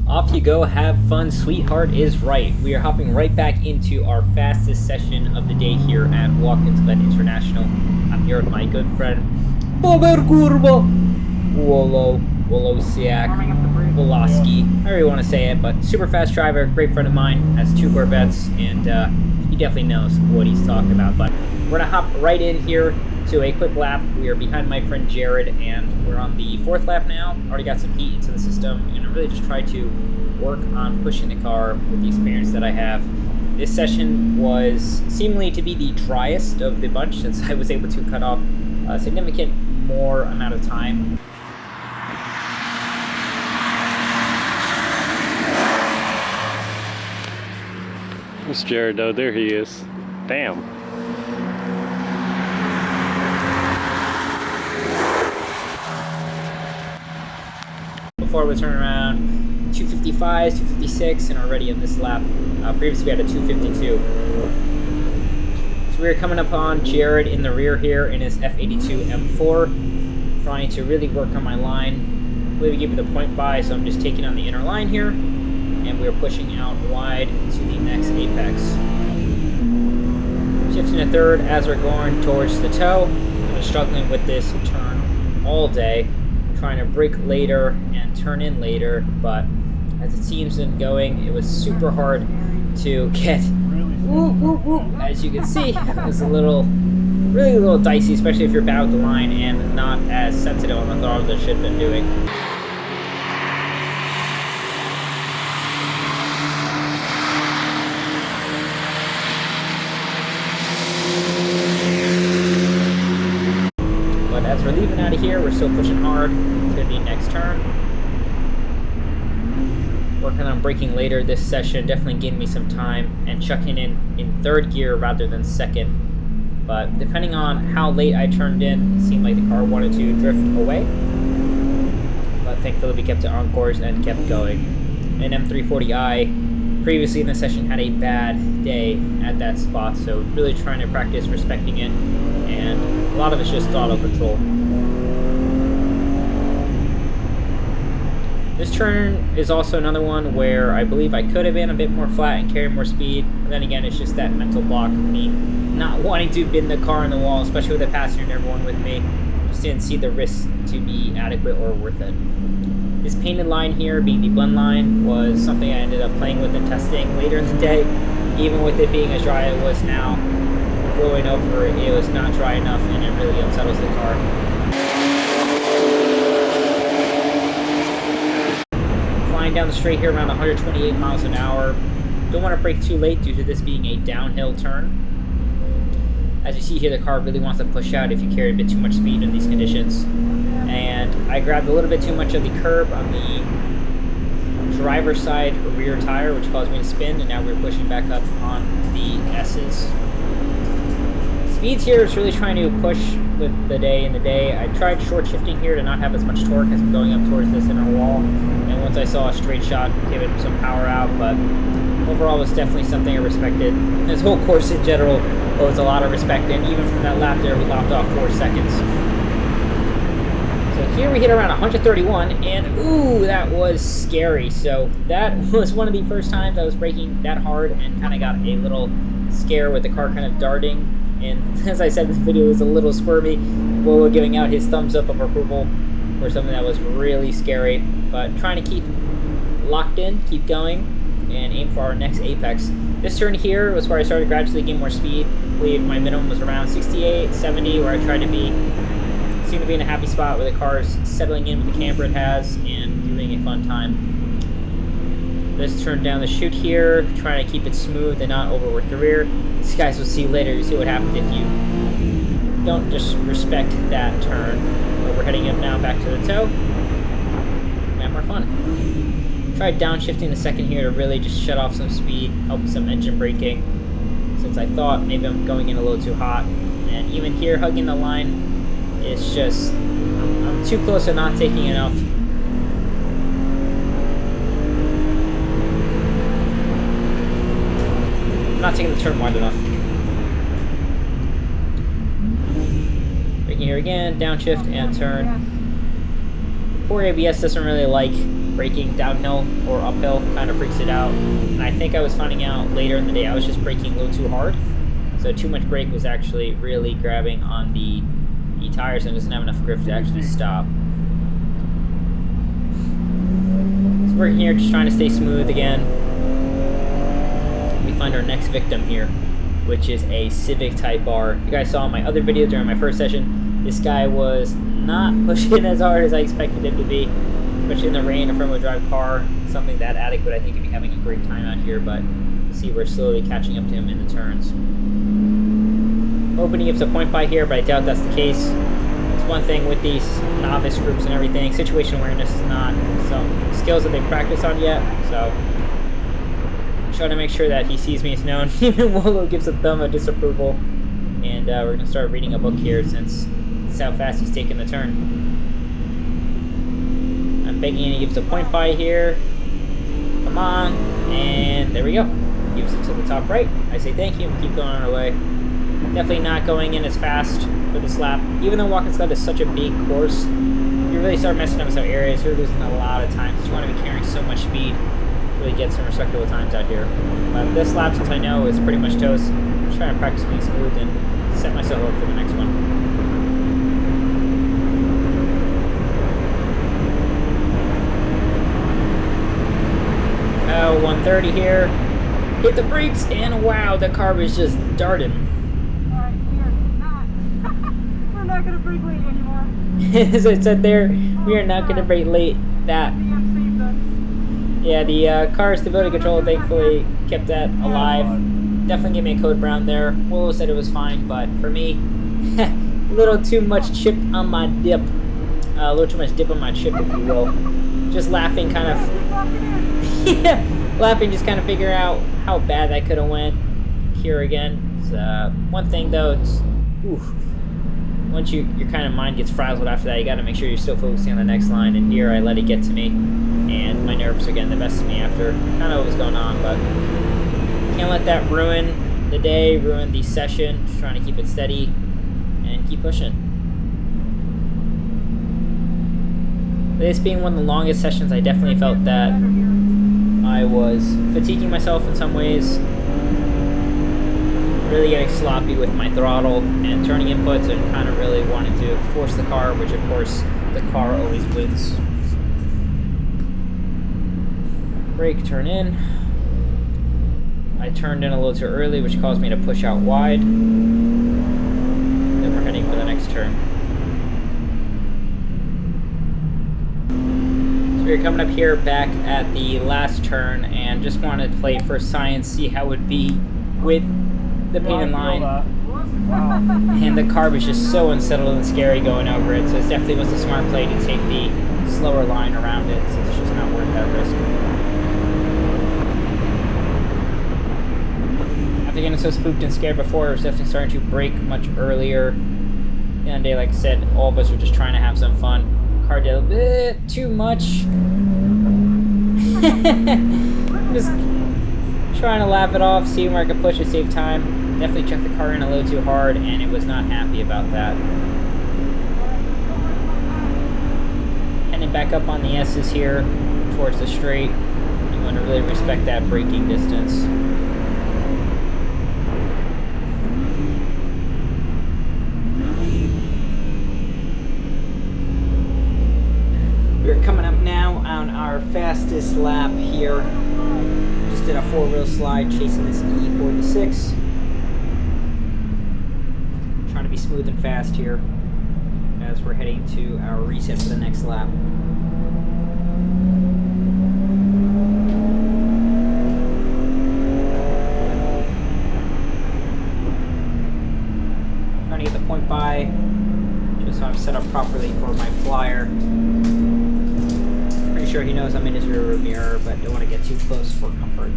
Off you go, have fun, sweetheart is right. We are hopping right back into our fastest session of the day here at Watkins Glen International. I'm here with my good friend, Wolo, Woloski, however you want to say it, but super fast driver, great friend of mine, has 2 Corvettes, and he definitely knows what he's talking about. But we're going to hop right in here to a quick lap. We are behind my friend Jared, and we're on the 4th lap now. Already got some heat into the system, and I really just try to work on pushing the car with the experience that I have. This session was seemingly to be the driest of the bunch, since I was able to cut off a significant more amount of time. It's Jared though, there he is. Damn. Before we turn around, 255s, 256, and already in this lap. Previously we had a 252. So we're coming up on Jared in the rear here in his F82 M4. Trying to really work on my line. I believe we give you the point by, so I'm just taking on the inner line here. And we're pushing out wide to the next apex. Shifting to third as we're going towards the toe. I've been struggling with this turn all day. Trying to brake later and turn in later, but as it seems been going, it was super hard to get. As you can see, it was really a little dicey, especially if you're bad with the line and not as sensitive on the throttle as it should have been doing. But as we're leaving out of here, we're still pushing hard to the next turn. Working on braking later this session definitely gave me some time, and chucking in third gear rather than second. But depending on how late I turned in, it seemed like the car wanted to drift away. But thankfully we kept it on course and kept going. An M340i previously in the session had a bad day at that spot, so really trying to practice respecting it, and a lot of it's just throttle control. This turn is also another one where I believe I could have been a bit more flat and carried more speed, but then again, it's just that mental block of me not wanting to bend the car in the wall, especially with a passenger and everyone with me. Just didn't see the risk to be adequate or worth it. This painted line here, being the blend line, was something I ended up playing with and testing later in the day. Even with it being as dry as it was now, going over it was not dry enough, and it really unsettles the car. Flying down the straight here around 128 miles an hour. Don't want to brake too late due to this being a downhill turn. As you see here, the car really wants to push out if you carry a bit too much speed in these conditions. And I grabbed a little bit too much of the curb on the driver's side rear tire, which caused me to spin, and now we're pushing back up on the S's. Speeds here is really trying to push with the day in the day. I tried short shifting here to not have as much torque as I'm going up towards this inner wall. And once I saw a straight shot, gave it some power out, but overall it was definitely something I respected. This whole course in general owes a lot of respect, and even from that lap there, we lopped off 4 seconds. So here we hit around 131, and ooh, that was scary. So that was one of the first times I was braking that hard and kind of got a little scare with the car kind of darting. And as I said in the video, it was a little squirmy. Wolo giving out his thumbs up of approval for something that was really scary. But trying to keep locked in, keep going, and aim for our next apex. This turn here was where I started gradually getting more speed. I believe my minimum was around 68, 70, where I tried to be. Seemed to be in a happy spot where the car is settling in with the camber it has and doing a fun time. Let's turn down the chute here, trying to keep it smooth and not overwork the rear. These guys will see later. You see what happens if you don't just respect that turn. But we're heading up now back to the toe. And more fun. Tried downshifting the second here to really just shut off some speed, help some engine braking, since I thought maybe I'm going in a little too hot. And even here, hugging the line, it's just, I'm too close to not taking enough. I'm not taking the turn wide enough. Braking here again, downshift and turn. Poor ABS doesn't really like braking downhill or uphill kind of freaks it out. And I think I was finding out later in the day I was just braking a little too hard. So too much brake was actually really grabbing on the tires and doesn't have enough grip to actually stop. So we're here just trying to stay smooth again. We find our next victim here, which is a Civic Type R. If you guys saw my other video during my first session, this guy was not pushing as hard as I expected him to be, especially in the rain. A front-wheel drive car, something that adequate, I think he'd be having a great time out here, but you see we're slowly catching up to him in the turns. Hoping he gives a point by here, but I doubt that's the case. It's one thing with these novice groups and everything, situation awareness is not some skills that they practice on yet, so I'm trying to make sure that he sees me as known. Even Wolo gives a thumb of disapproval, and we're going to start reading a book here since that's how fast he's taking the turn. I'm begging and he gives a point by here. Come on, and there we go. Gives it to the top right. I say thank you and keep going on our way. Definitely not going in as fast for this lap. Even though Watkins Glen is such a big course, you really start messing up some areas. You're losing a lot of time because you want to be carrying so much speed. Really get some respectable times out here. But this lap, since I know is pretty much toast, I'm just trying to practice being smooth and set myself up for the next one. Oh, 130 here. Hit the brakes, and wow, the car was just darting. Alright, we're not gonna brake late anymore. As I said there, we are not gonna brake late. That. Yeah, the car stability control thankfully kept that alive. Definitely gave me a code brown there. Wolo said it was fine, but for me, a little too much chip on my dip. A little too much dip on my chip, if you will. Just laughing, kind of. Yeah, laughing, just kind of figure out how bad that could have went. Here again. It's, one thing though, it's once your kind of mind gets frazzled after that, you got to make sure you're still focusing on the next line. And here I let it get to me, and my nerves are getting the best of me after kind of what was going on, but can't let that ruin the day, ruin the session. Just trying to keep it steady and keep pushing. This being one of the longest sessions, I definitely felt that I was fatiguing myself in some ways, really getting sloppy with my throttle and turning inputs, and kind of really wanting to force the car, which of course the car always wins. Brake, turn in. I turned in a little too early, which caused me to push out wide. Then we're heading for the next turn. We're coming up here back at the last turn, and just wanted to play it for science, see how it would be with the paint in line. And the car was just so unsettled and scary going over it, so it definitely was a smart play to take the slower line around it, since it's just not worth that risk. After getting so spooked and scared before, I was definitely starting to brake much earlier. The end of the day, like I said, all of us were just trying to have some fun. Car did a bit too much. Just trying to lap it off, see where I could push to save time. Definitely checked the car in a little too hard, and it was not happy about that. Heading back up on the S's here towards the straight. You want to really respect that braking distance. We're coming up now on our fastest lap here. Just did a 4-wheel slide chasing this E46. Trying to be smooth and fast here as we're heading to our reset for the next lap. Trying to get the point by, just so I'm set up properly for my flyer. Pretty sure he knows I'm in his rear mirror, but don't want to get too close for comfort.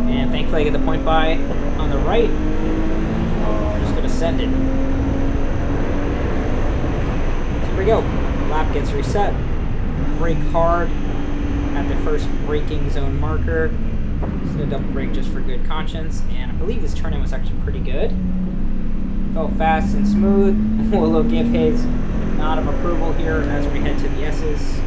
And thankfully I get the point by on the right. I'm just going to send it. So here we go. Lap gets reset. Brake hard at the first braking zone marker. Just going to double brake just for good conscience. And I believe this turn-in was actually pretty good. Go fast and smooth. Wolo give his nod of approval here as we head to the S's.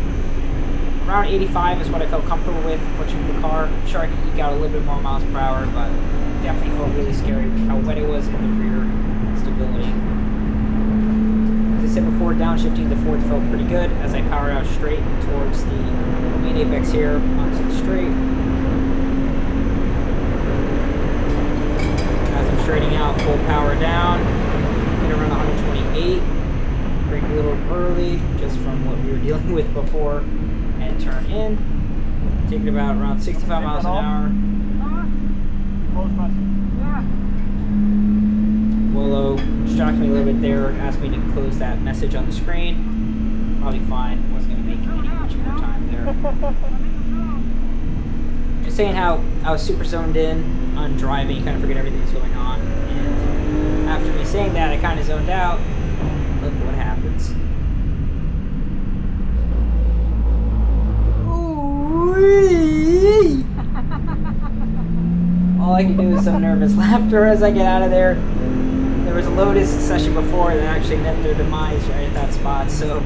Around 85 is what I felt comfortable with pushing the car. I'm sure I could eke out a little bit more miles per hour, but definitely felt really scary with how wet it was in the rear stability. As I said before, downshifting the Ford felt pretty good as I powered out straight towards the main apex here onto the straight. As I'm straightening out, full power down, hit around 128. Brake a little early just from what we were dealing with before, and turn in. Taking about around 65 miles an hour. Yeah. Wolo shocked me a little bit there, asked me to close that message on the screen. Probably fine, wasn't going to make any much more time there. Just saying how I was super zoned in on driving, kind of forget everything that's going on. And after me saying that, I kind of zoned out. Look what happens. Ooh-wee. All I can do is some nervous laughter as I get out of there. There was a Lotus session before that actually met their demise right at that spot, so a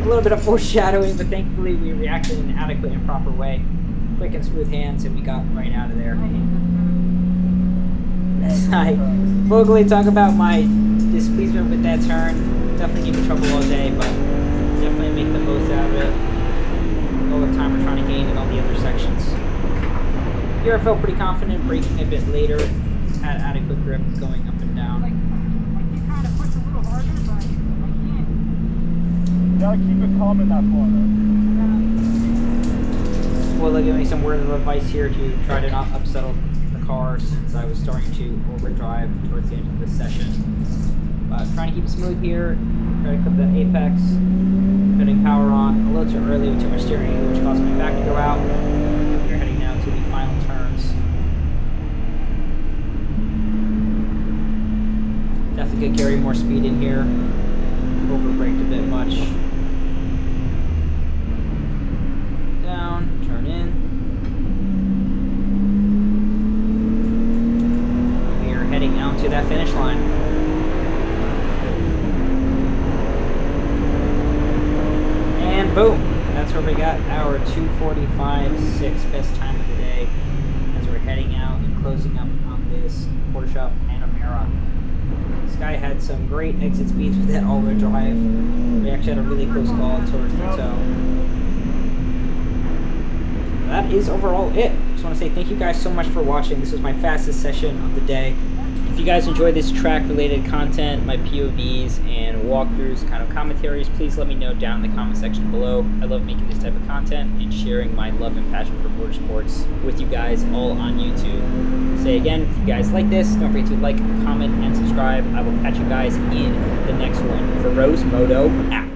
little bit of foreshadowing, but thankfully we reacted in an adequate and proper way. Quick and smooth hands, and we got right out of there. As I vocally talk about my displeasement with that turn, definitely give me trouble all day, but definitely make the most out of it. All the time we're trying to gain in all the other sections. Here I felt pretty confident, braking a bit later, had adequate grip going up and down. Like you kind of push a little harder, but I can't. You gotta keep it calm in that corner. Well, they'll give me some words of advice here to try to not upsettle the car since I was starting to overdrive towards the end of this session. Trying to keep it smooth here, try to clip the apex, putting power on a little too early with too much steering angle, which caused my back to go out. We're heading now to the final turns. Definitely could carry more speed in here. Overbraked a bit much. Down, turn in. We are heading out to that finish line. And boom! That's where we got our 2:45.6 best time of the day as we're heading out and closing up on this Porsche Panamera. This guy had some great exit speeds with that all-wheel drive. We actually had a really close call towards the toe. That is overall it. Just want to say thank you guys so much for watching. This was my fastest session of the day. If you guys enjoyed this track-related content, my POVs and walkthroughs, kind of commentaries, please let me know down in the comment section below. I love making this type of content and sharing my love and passion for motorsports with you guys all on YouTube. Say again, if you guys like this, don't forget to like, comment, and subscribe. I will catch you guys in the next one. Feroz Moto out.